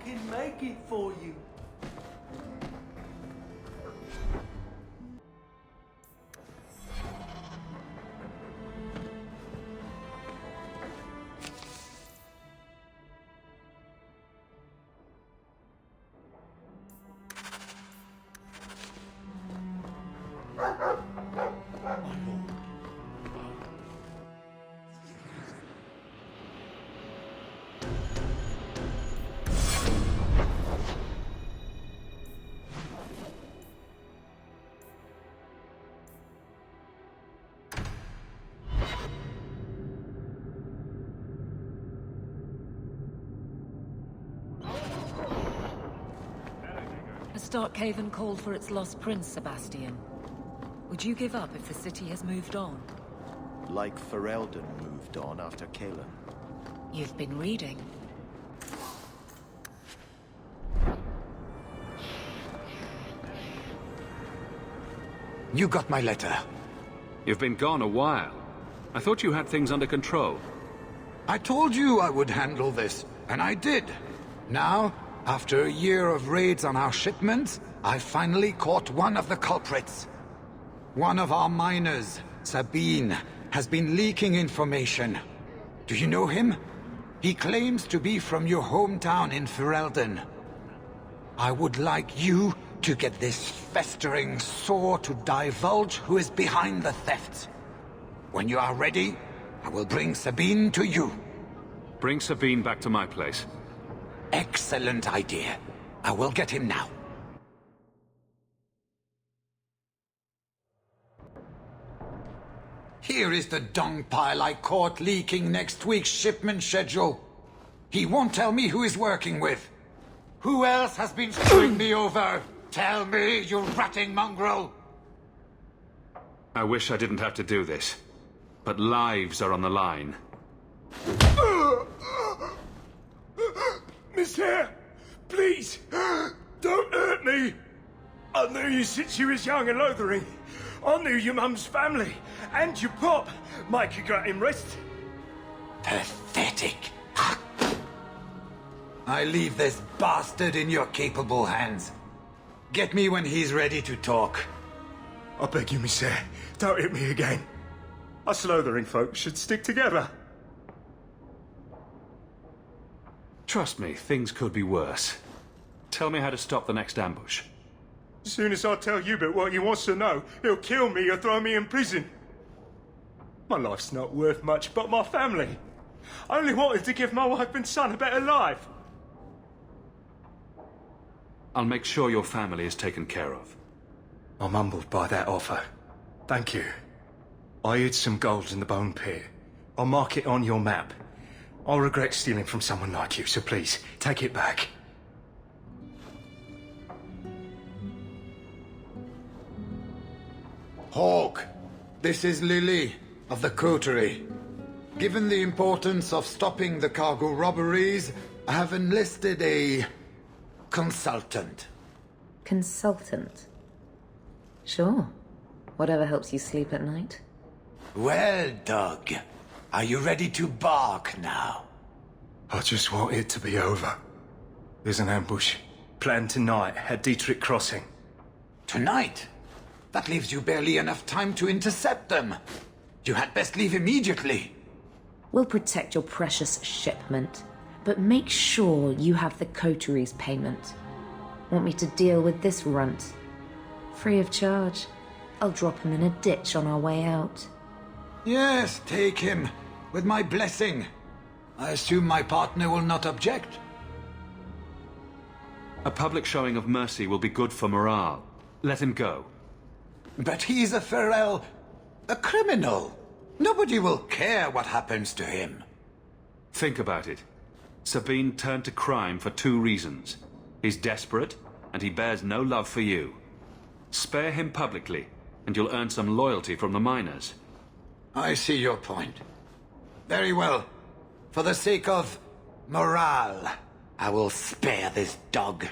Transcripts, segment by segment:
can make it for you. Starkhaven called for its lost prince, Sebastian. Would you give up if the city has moved on? Like Ferelden moved on after Kalen. You've been reading. You got my letter. You've been gone a while. I thought you had things under control. I told you I would handle this, and I did. Now, after a year of raids on our shipments, I finally caught one of the culprits. One of our miners, Sabine, has been leaking information. Do you know him? He claims to be from your hometown in Ferelden. I would like you to get this festering sore to divulge who is behind the thefts. When you are ready, I will bring Sabine to you. Bring Sabine back to my place. Excellent idea. I will get him now. Here is the dung pile I caught leaking next week's shipment schedule. He won't tell me who he's working with. Who else has been screwing me over? Tell me, you ratting mongrel! I wish I didn't have to do this, but lives are on the line. Miss Hare, please, don't hurt me. I knew you since you was young and loathering. I knew your mum's family, and your pop. Mike, you got him rest. Pathetic. I leave this bastard in your capable hands. Get me when he's ready to talk. I beg you, Miss Hare, don't hit me again. Us loathering folks should stick together. Trust me, things could be worse. Tell me how to stop the next ambush. As soon as I tell Hubert what he wants to know, he'll kill me or throw me in prison. My life's not worth much, but my family. I only wanted to give my wife and son a better life. I'll make sure your family is taken care of. I'm humbled by that offer. Thank you. I hid some gold in the bone pit. I'll mark it on your map. I'll regret stealing from someone like you, so please, take it back. Hawk, this is Lily of the Coterie. Given the importance of stopping the cargo robberies, I have enlisted a consultant. Consultant? Sure. Whatever helps you sleep at night. Well, Doug, are you ready to bark now? I just want it to be over. There's an ambush planned tonight at Dietrich Crossing. Tonight? That leaves you barely enough time to intercept them. You had best leave immediately. We'll protect your precious shipment, but make sure you have the coterie's payment. Want me to deal with this runt? Free of charge. I'll drop him in a ditch on our way out. Yes, take him. With my blessing. I assume my partner will not object. A public showing of mercy will be good for morale. Let him go. But he's a a criminal. Nobody will care what happens to him. Think about it. Sabine turned to crime for 2 reasons. He's desperate, and he bears no love for you. Spare him publicly, and you'll earn some loyalty from the miners. I see your point. Very well. For the sake of morale, I will spare this dog.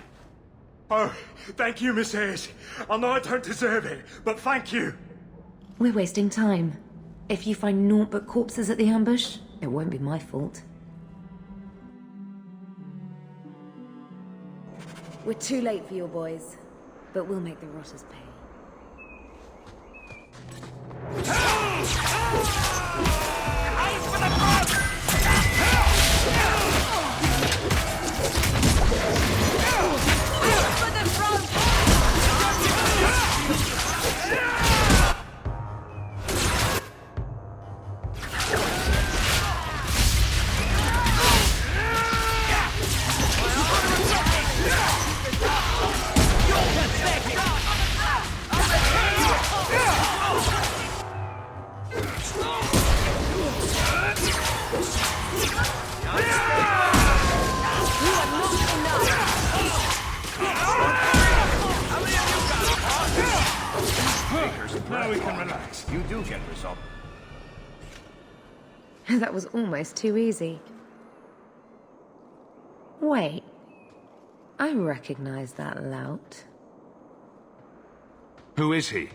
Oh, thank you, Miss Hayes. I know I don't deserve it, but thank you. We're wasting time. If you find naught but corpses at the ambush, it won't be my fault. We're too late for your boys, but we'll make the rotters pay. Now we can relax. You do get results. That was almost too easy. Wait. I recognize that lout. Who is he?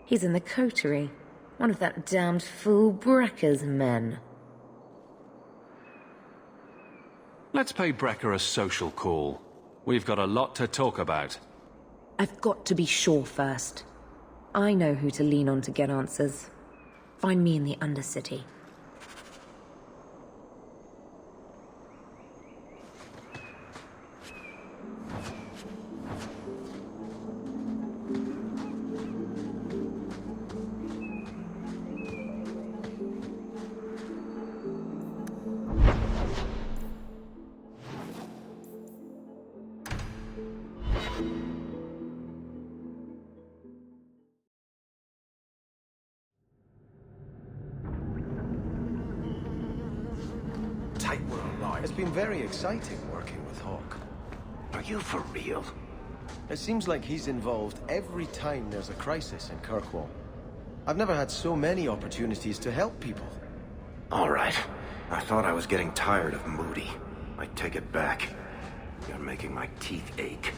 He's in the coterie. One of that damned fool Brekker's men. Let's pay Brecker a social call. We've got a lot to talk about. I've got to be sure first. I know who to lean on to get answers. Find me in the Undercity. Tight world life. It's been very exciting working with Hawk. Are you for real? It seems like he's involved every time there's a crisis in Kirkwall. I've never had so many opportunities to help people. All right. I thought I was getting tired of Moody. I take it back. You're making my teeth ache.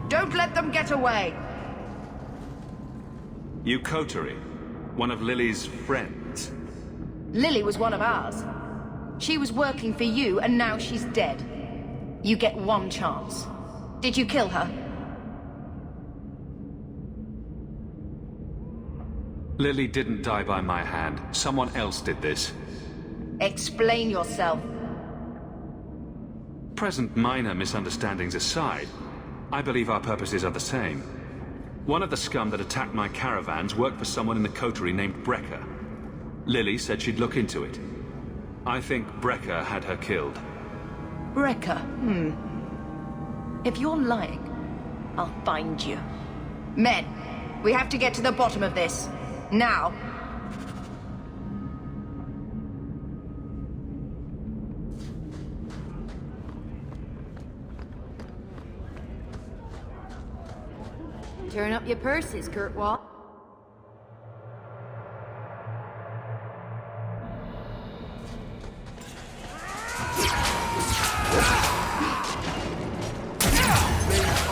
Don't let them get away! You coterie? One of Lily's friends? Lily was one of ours. She was working for you, and now she's dead. You get one chance. Did you kill her? Lily didn't die by my hand. Someone else did this. Explain yourself. Present minor misunderstandings aside, I believe our purposes are the same. One of the scum that attacked my caravans worked for someone in the coterie named Brecker. Lily said she'd look into it. I think Brecker had her killed. Brecker, If you're lying, I'll find you. Men, we have to get to the bottom of this. Now. Turn up your purses, Kirkwall.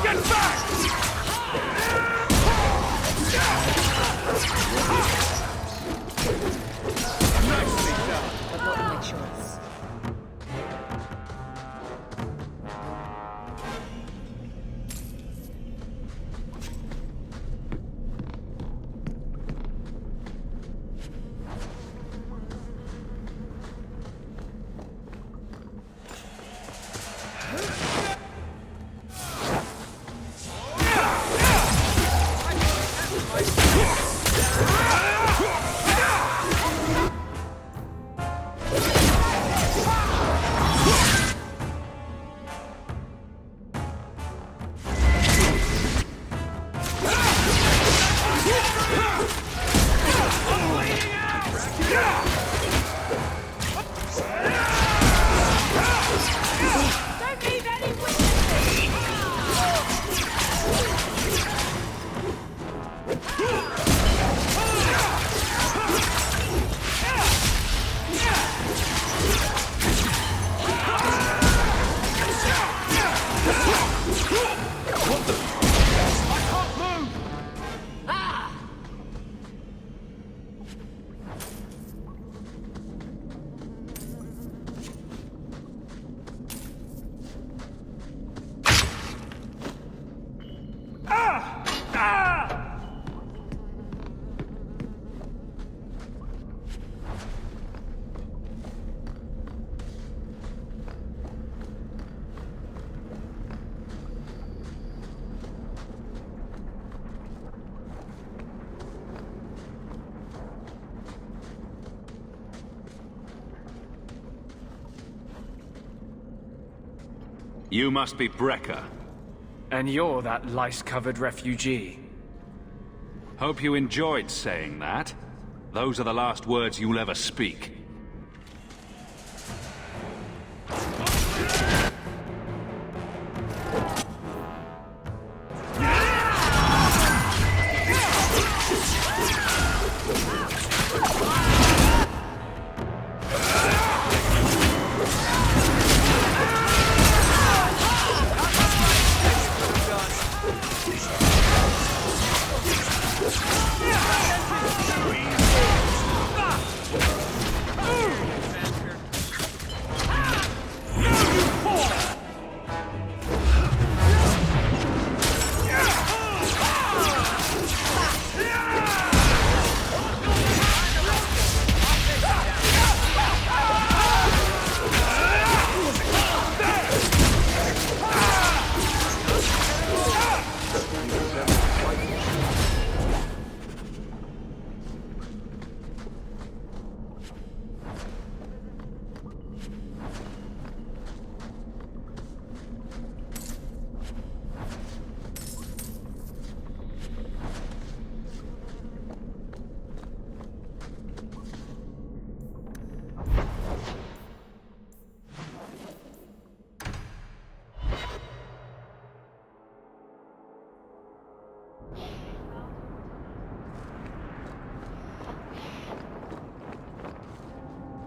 Get back! Nicely done. But not my choice. You must be Brecker. And you're that lice-covered refugee. Hope you enjoyed saying that. Those are the last words you'll ever speak.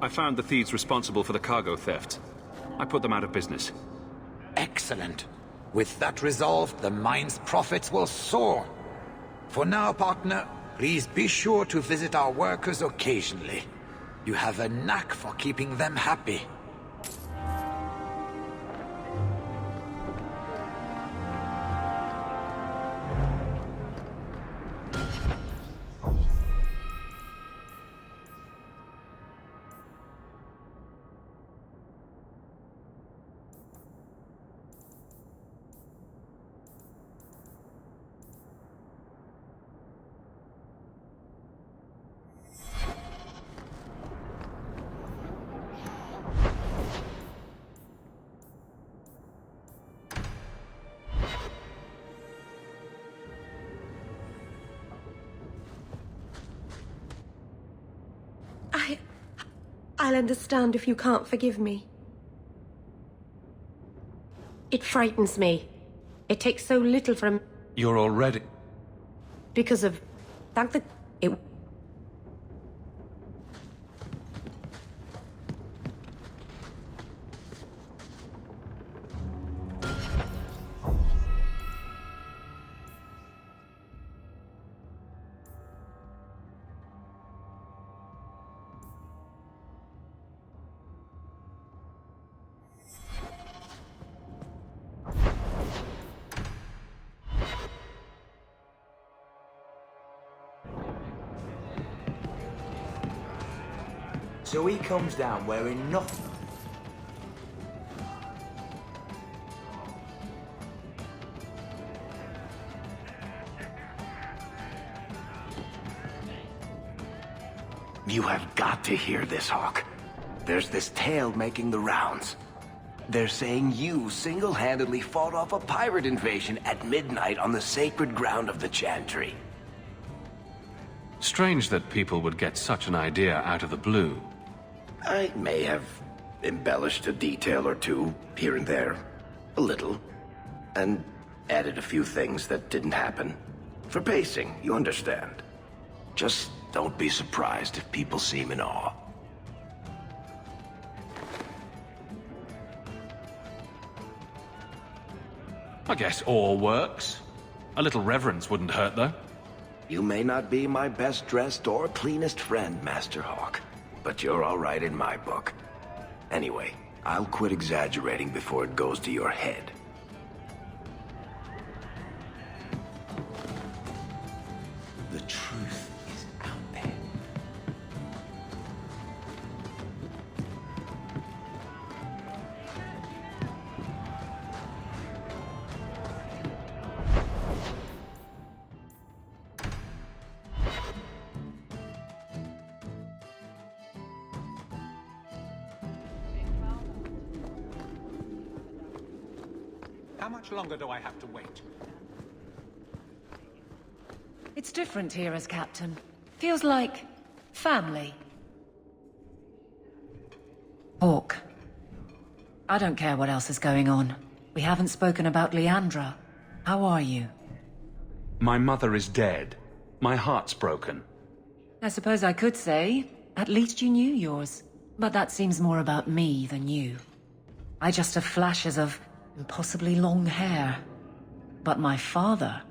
I found the thieves responsible for the cargo theft. I put them out of business. Excellent. With that resolved, the mine's profits will soar. For now, partner, please be sure to visit our workers occasionally. You have a knack for keeping them happy. I'll understand if you can't forgive me. It frightens me. It takes so little from... You're already... Because of... It... So he comes down wearing nothing. You have got to hear this, Hawk. There's this tale making the rounds. They're saying you single-handedly fought off a pirate invasion at midnight on the sacred ground of the Chantry. Strange that people would get such an idea out of the blue. I may have embellished a detail or two, here and there. A little. And added a few things that didn't happen. For pacing, you understand. Just don't be surprised if people seem in awe. I guess awe works. A little reverence wouldn't hurt, though. You may not be my best-dressed or cleanest friend, Master Hawk, but you're all right in my book. Anyway, I'll quit exaggerating before it goes to your head. The truth is out there. How much longer do I have to wait? It's different here as captain. Feels like family. Hawk. I don't care what else is going on. We haven't spoken about Leandra. How are you? My mother is dead. My heart's broken. I suppose I could say, at least you knew yours. But that seems more about me than you. I just have flashes of impossibly long hair. But my father...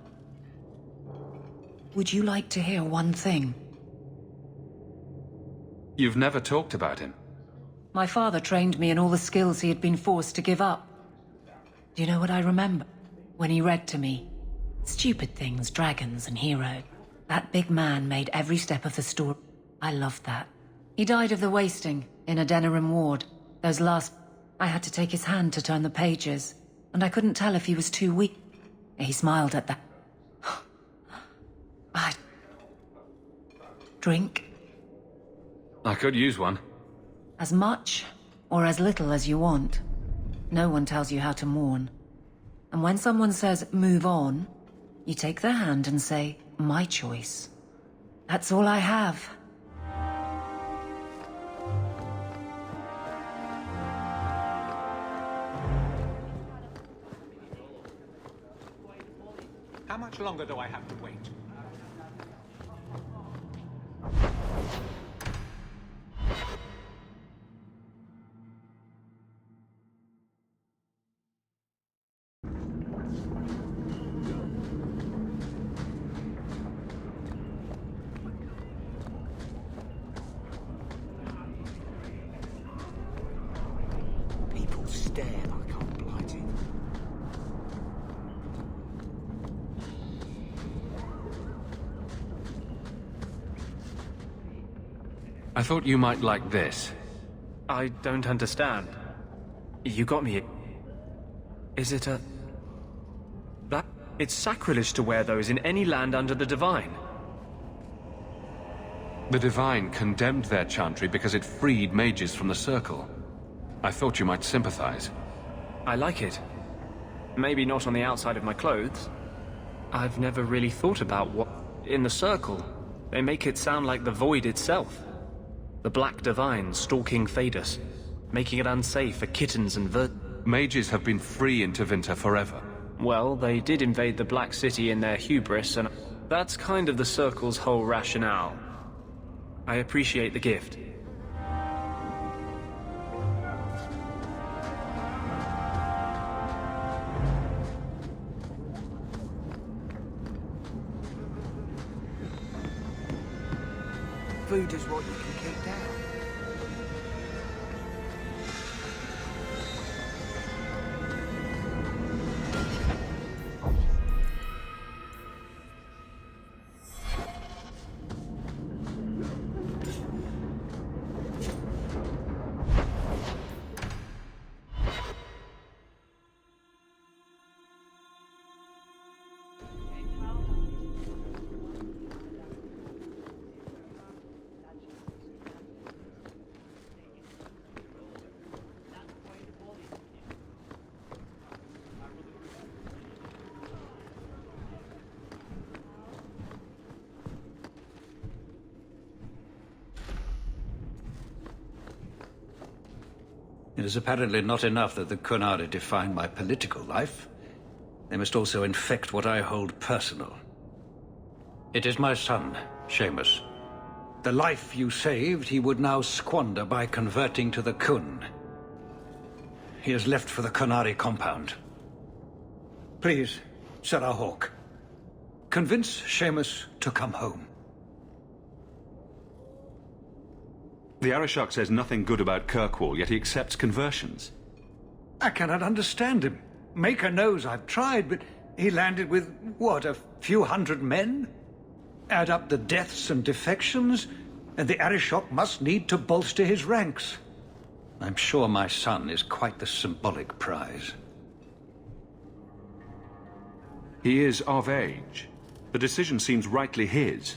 Would you like to hear one thing? You've never talked about him. My father trained me in all the skills he had been forced to give up. Do you know what I remember? When he read to me. Stupid things, dragons and hero. That big man made every step of the story. I loved that. He died of the wasting in a Denerim ward. Those last... I had to take his hand to turn the pages. And I couldn't tell if he was too weak. He smiled at that. I... Drink? I could use one. As much or as little as you want. No one tells you how to mourn. And when someone says, move on, you take their hand and say, my choice. That's all I have. How much longer do I have to wait? People stare like I'm blighted. I thought you might like this. I don't understand. You got me. Is it a... That... It's sacrilege to wear those in any land under the Divine. The Divine condemned their chantry because it freed mages from the Circle. I thought you might sympathize. I like it. Maybe not on the outside of my clothes. I've never really thought about what... In the Circle, they make it sound like the Void itself. The Black Divine stalking Thedas, making it unsafe for kittens and Mages have been free in Tevinter forever. Well, they did invade the Black City in their hubris, and that's kind of the Circle's whole rationale. I appreciate the gift. Food is what you can keep down. It is apparently not enough that the Qunari define my political life. They must also infect what I hold personal. It is my son, Seamus. The life you saved, he would now squander by converting to the Qun. He has left for the Qunari compound. Please, Sarah Hawke, convince Seamus to come home. The Arishok says nothing good about Kirkwall, yet he accepts conversions. I cannot understand him. Maker knows I've tried, but he landed with, what, a few hundred men? Add up the deaths and defections, and the Arishok must need to bolster his ranks. I'm sure my son is quite the symbolic prize. He is of age. The decision seems rightly his.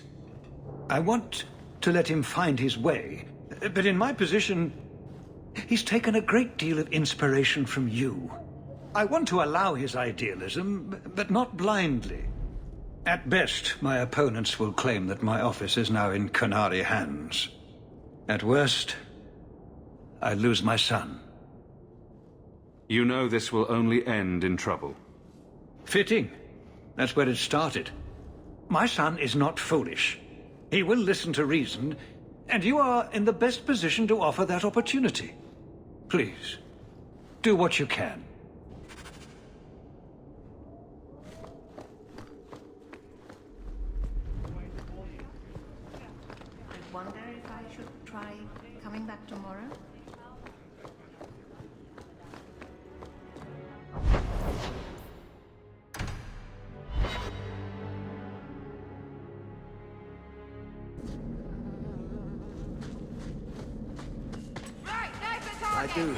I want to let him find his way, but in my position, he's taken a great deal of inspiration from you. I want to allow his idealism, but not blindly. At best, my opponents will claim that my office is now in Qunari hands. At worst, I lose my son. You know this will only end in trouble. Fitting. That's where it started. My son is not foolish. He will listen to reason, and you are in the best position to offer that opportunity. Please, do what you can. I wonder if I should try coming back tomorrow? I do.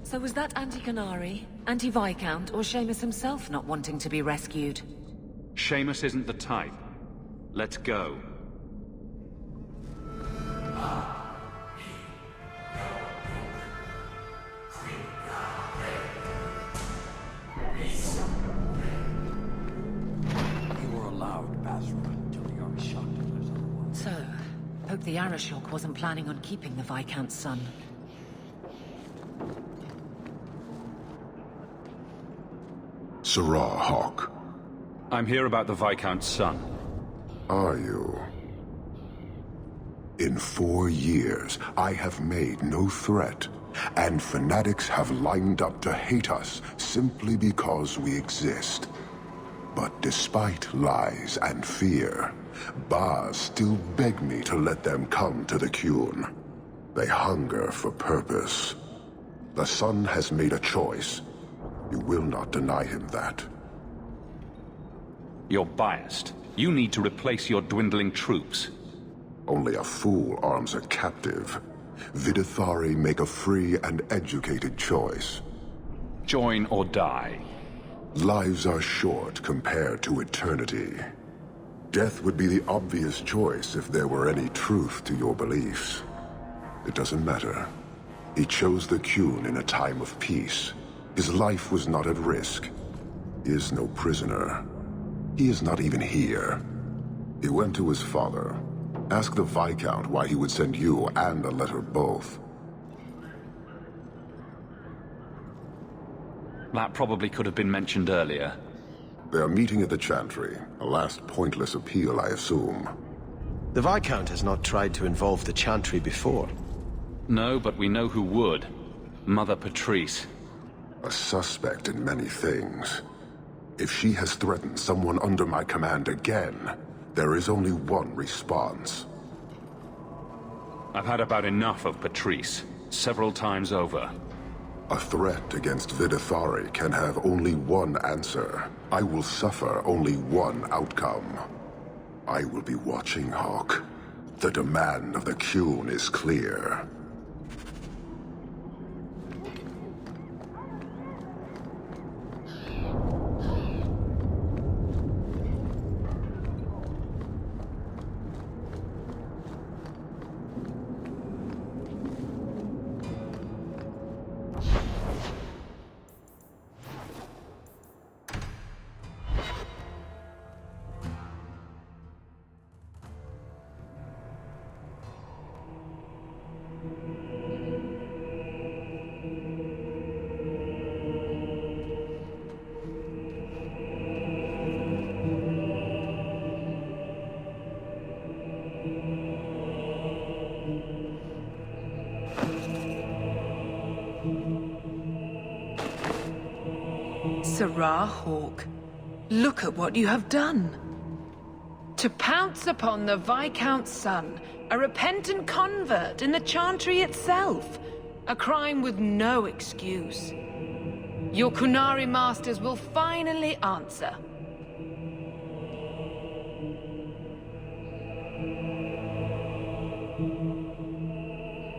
So was that anti-Qunari, anti-Viscount, or Seamus himself not wanting to be rescued? Seamus isn't the type. Let's go. You were allowed, Basra, until the Arishok declares otherwise. So, Pope the Arishok wasn't planning on keeping the Viscount's son. Sirrah Hawk. I'm here about the Viscount's son. Are you? In 4 years, I have made no threat, and fanatics have lined up to hate us simply because we exist. But despite lies and fear, Baz still beg me to let them come to the Qun. They hunger for purpose. The son has made a choice. You will not deny him that. You're biased. You need to replace your dwindling troops. Only a fool arms a captive. Vidithari make a free and educated choice. Join or die. Lives are short compared to eternity. Death would be the obvious choice if there were any truth to your beliefs. It doesn't matter. He chose the Qun in a time of peace. His life was not at risk. He is no prisoner. He is not even here. He went to his father. Ask the Viscount why he would send you and a letter both. That probably could have been mentioned earlier. They are meeting at the Chantry. A last pointless appeal, I assume. The Viscount has not tried to involve the Chantry before. No, but we know who would. Mother Patrice. A suspect in many things. If she has threatened someone under my command again, there is only one response. I've had about enough of Patrice. Several times over. A threat against Vidithari can have only one answer. I will suffer only one outcome. I will be watching, Hawk. The demand of the Qun is clear. Sirrah Hawke, look at what you have done. To pounce upon the Viscount's son, a repentant convert in the Chantry itself. A crime with no excuse. Your Kunari masters will finally answer.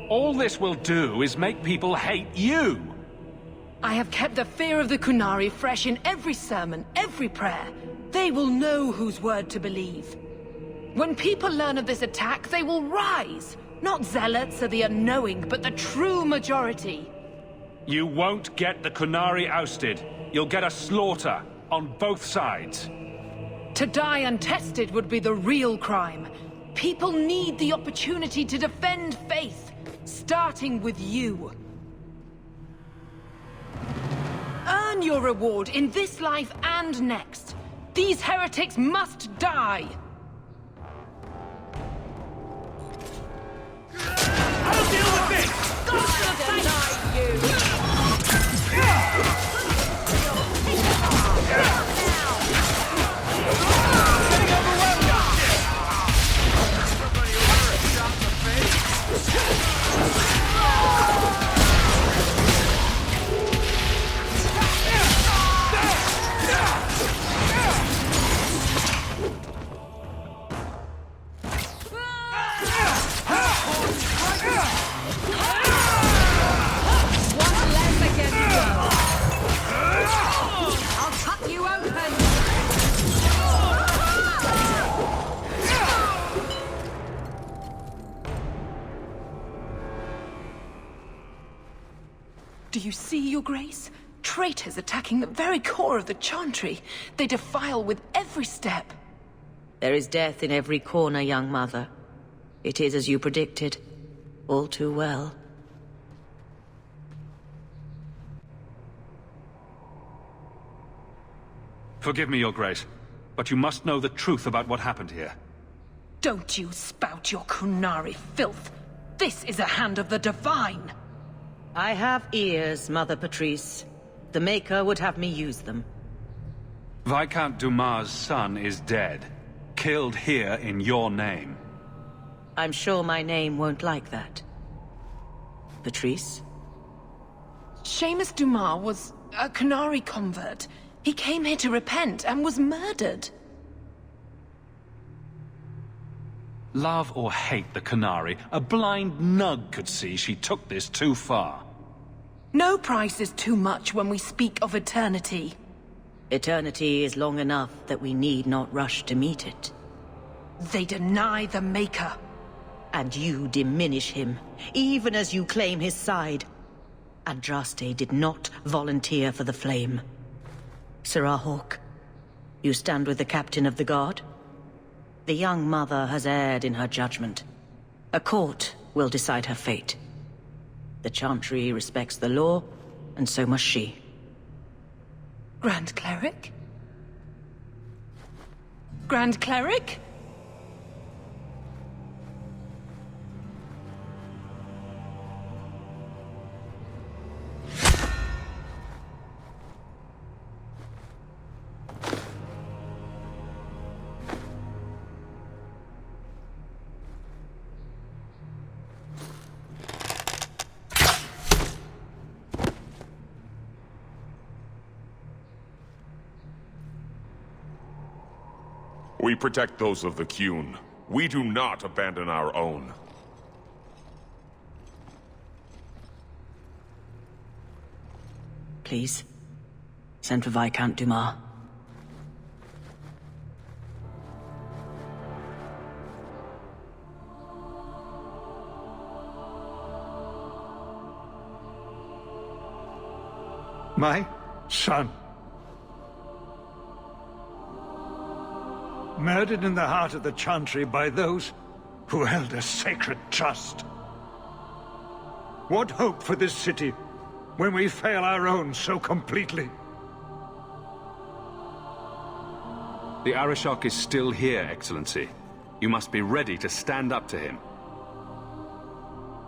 All this will do is make people hate you! I have kept the fear of the Kunari fresh in every sermon, every prayer. They will know whose word to believe. When people learn of this attack, they will rise. Not zealots or the unknowing, but the true majority. You won't get the Kunari ousted. You'll get a slaughter, on both sides. To die untested would be the real crime. People need the opportunity to defend faith, starting with you. Earn your reward in this life and next. These heretics must die. I'll deal with this! God deny you! Do you see, Your Grace? Traitors attacking the very core of the Chantry. They defile with every step. There is death in every corner, young mother. It is as you predicted. All too well. Forgive me, Your Grace, but you must know the truth about what happened here. Don't you spout your Kunari filth. This is a hand of the Divine. I have ears, Mother Patrice. The Maker would have me use them. Viscount Dumas' son is dead. Killed here in your name. I'm sure my name won't like that. Patrice? Seamus Dumas was a Kunari convert. He came here to repent and was murdered. Love or hate the Kunari, a blind nug could see she took this too far. No price is too much when we speak of eternity. Eternity is long enough that we need not rush to meet it. They deny the Maker. And you diminish him, even as you claim his side. Andraste did not volunteer for the flame. Sirrah Hawke, you stand with the captain of the guard? The young mother has erred in her judgment. A court will decide her fate. The Chantry respects the law, and so must she. Grand Cleric? Grand Cleric? We protect those of the Qun. We do not abandon our own. Please, send for Viscount Dumas. My son. Murdered in the heart of the Chantry by those who held a sacred trust. What hope for this city when we fail our own so completely? The Arishok is still here, Excellency. You must be ready to stand up to him.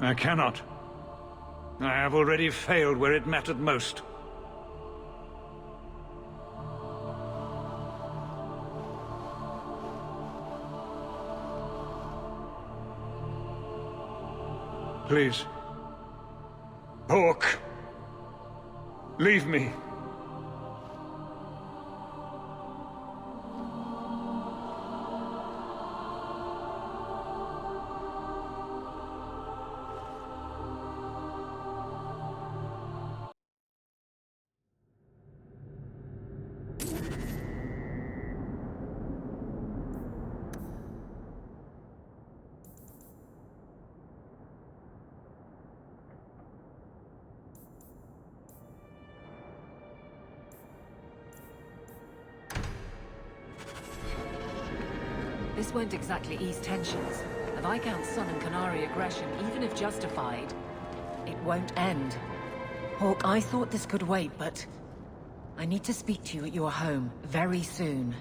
I cannot. I have already failed where it mattered most. Please. Hawk. Leave me. This won't exactly ease tensions. The Viscount's Sun and Canary aggression, even if justified, it won't end. Hawk, I thought this could wait, but I need to speak to you at your home very soon.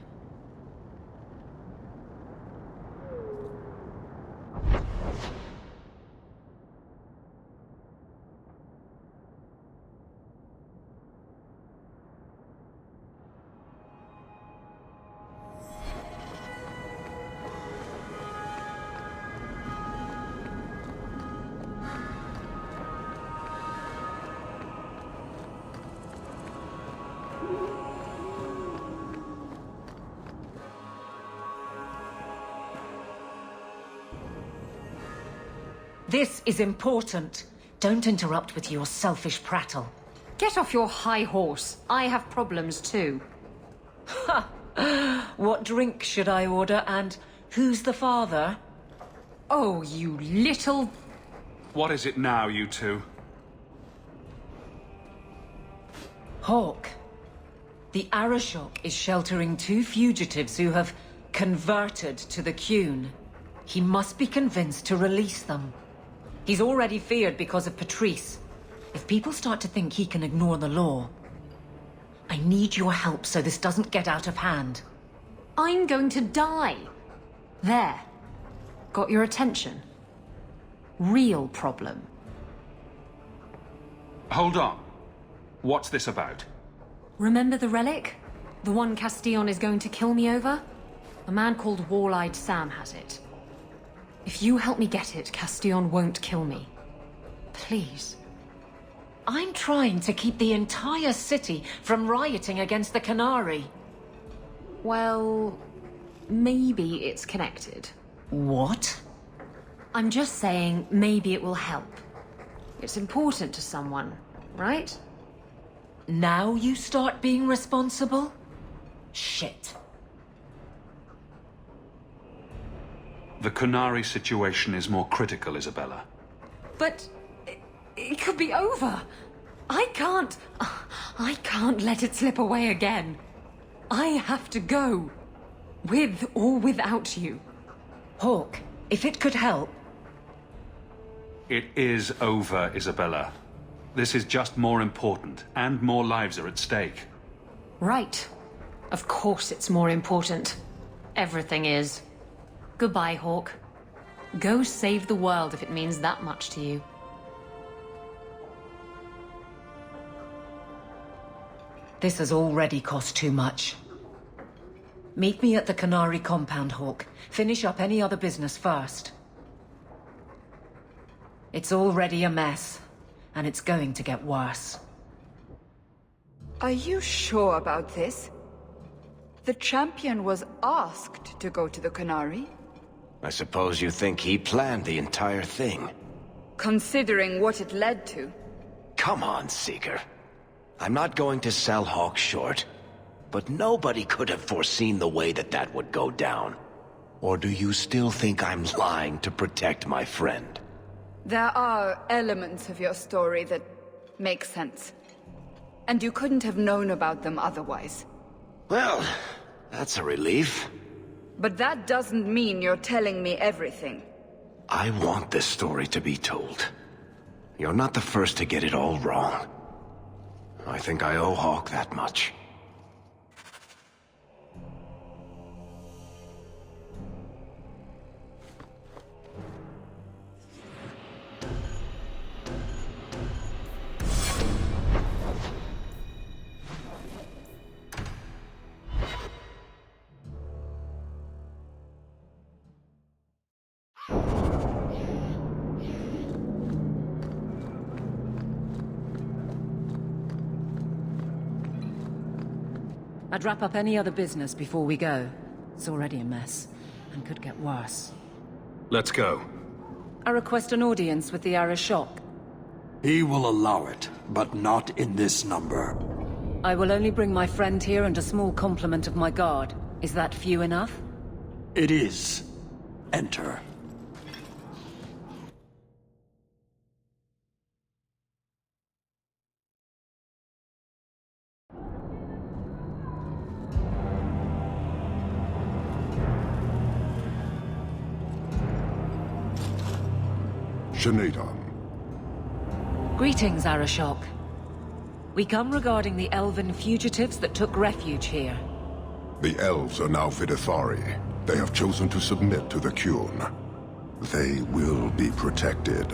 This is important. Don't interrupt with your selfish prattle. Get off your high horse. I have problems too. Ha! What drink should I order, and who's the father? Oh, you little... What is it now, you two? Hawk. The Arashok is sheltering 2 fugitives who have converted to the Qun. He must be convinced to release them. He's already feared because of Patrice. If people start to think he can ignore the law, I need your help so this doesn't get out of hand. I'm going to die. There. Got your attention? Real problem. Hold on. What's this about? Remember the relic? The one Castillon is going to kill me over? A man called Wall-Eyed Sam has it. If you help me get it, Castillon won't kill me. Please. I'm trying to keep the entire city from rioting against the Canary. Well, maybe it's connected. What? I'm just saying maybe it will help. It's important to someone, right? Now you start being responsible? Shit. The Canary situation is more critical, Isabella. But it could be over. I can't let it slip away again. I have to go. With or without you. Hawk, if it could help. It is over, Isabella. This is just more important, and more lives are at stake. Right. Of course it's more important. Everything is. Goodbye, Hawk. Go save the world if it means that much to you. This has already cost too much. Meet me at the Canary compound, Hawk. Finish up any other business first. It's already a mess, and it's going to get worse. Are you sure about this? The champion was asked to go to the Canary. I suppose you think he planned the entire thing. Considering what it led to. Come on, Seeker. I'm not going to sell Hawk short, but nobody could have foreseen the way that would go down. Or do you still think I'm lying to protect my friend? There are elements of your story that make sense. And you couldn't have known about them otherwise. Well, that's a relief. But that doesn't mean you're telling me everything. I want this story to be told. You're not the first to get it all wrong. I think I owe Hawk that much. I'd wrap up any other business before we go. It's already a mess, and could get worse. Let's go. I request an audience with the Arishok. He will allow it, but not in this number. I will only bring my friend here and a small complement of my guard. Is that few enough? It is. Enter. Shanadon. Greetings, Arishok. We come regarding the elven fugitives that took refuge here. The elves are now Vidithari. They have chosen to submit to the Qun. They will be protected.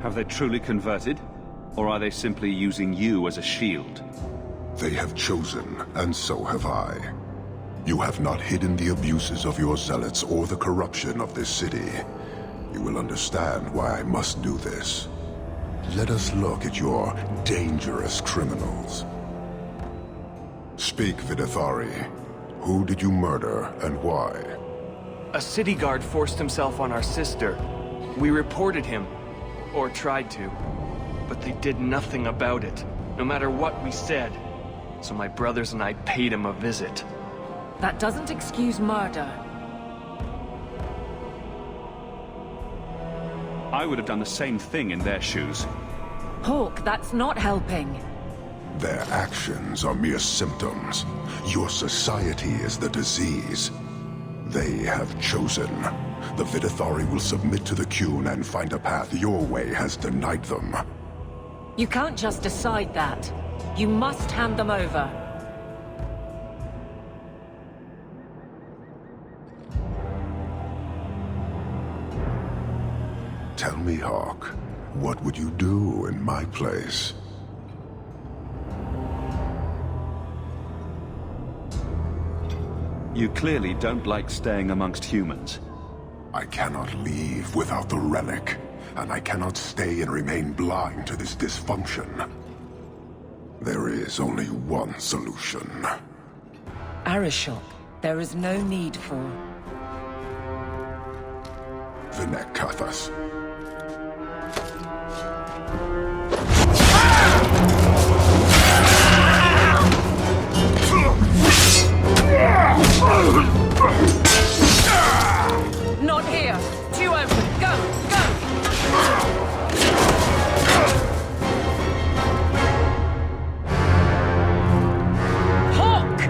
Have they truly converted? Or are they simply using you as a shield? They have chosen, and so have I. You have not hidden the abuses of your zealots or the corruption of this city. You will understand why I must do this. Let us look at your dangerous criminals. Speak, Vidithari. Who did you murder, and why? A city guard forced himself on our sister. We reported him. Or tried to. But they did nothing about it, no matter what we said. So my brothers and I paid him a visit. That doesn't excuse murder. I would have done the same thing in their shoes. Hawk, that's not helping. Their actions are mere symptoms. Your society is the disease. They have chosen. The Vidithari will submit to the Qun and find a path your way has denied them. You can't just decide that. You must hand them over. Tell me, Hawk, what would you do in my place? You clearly don't like staying amongst humans. I cannot leave without the relic, and I cannot stay and remain blind to this dysfunction. There is only one solution. Arishok, there is no need for... Vinek Kathas. Not here! Too open! Go! Go! Hawk!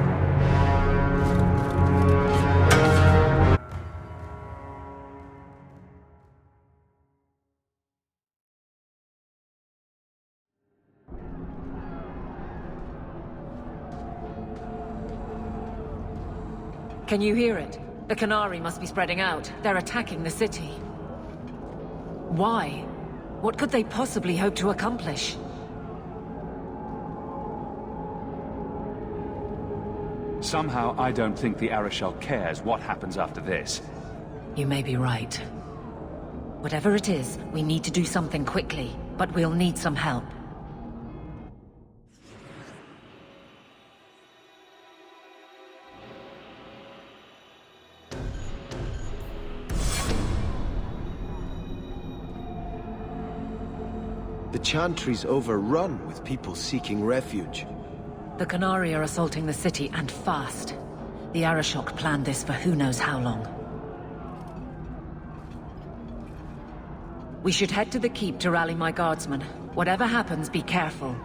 Can you hear it? The Qunari must be spreading out. They're attacking the city. Why? What could they possibly hope to accomplish? Somehow, I don't think the Arishal cares what happens after this. You may be right. Whatever it is, we need to do something quickly, but we'll need some help. The Chantry's overrun with people seeking refuge. The Qunari are assaulting the city, and fast. The Arishok planned this for who knows how long. We should head to the keep to rally my guardsmen. Whatever happens, be careful.